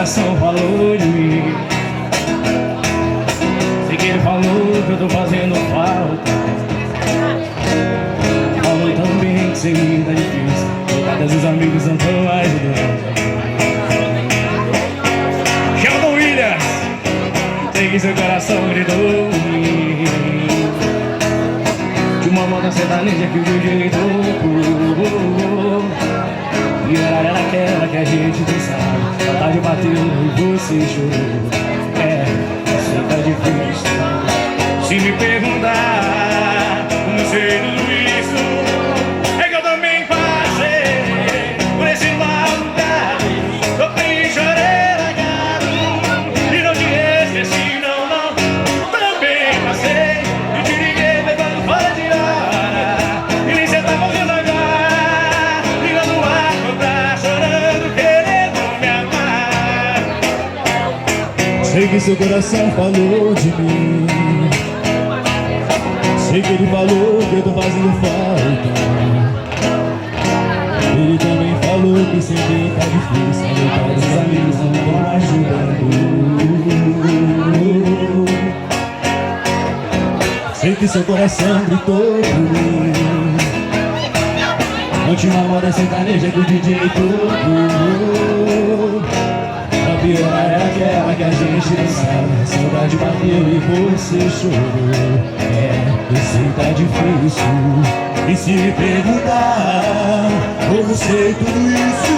coração falou de mim. Sei que ele falou que eu tô fazendo falta. Falou também que sem mim tá difícil. Todas os amigos não tão ajudando. Sheldon Williams, sei que seu coração gritou de uma moda sertaneja que o DJ tocou. E era aquela que a gente não sabe. Saudade bateu e você chorou. É, isso tá difícil. Se me perguntar como sei tudo isso, é que eu também passei por esse mau lugar. Sofri, chorei, largado e não te esqueci, não, não. Também passei e te liguei levando fora de hora. E nem cê tá morrendo agora, ligando o ar pra chorando, querendo me amar. Sei que seu coração falou de mim. Sei que ele falou que eu tô fazendo falta. Ele também falou que sempre tá difícil. Mas os amigos não estão ajudando. Sei que seu coração gritou por mim. Última moda sertaneja que o DJ tocou. A pior é aquela que a gente não sabe. A saudade bateu e você chorou. Eu sei tá difícil. E se me perguntar como sei tudo isso,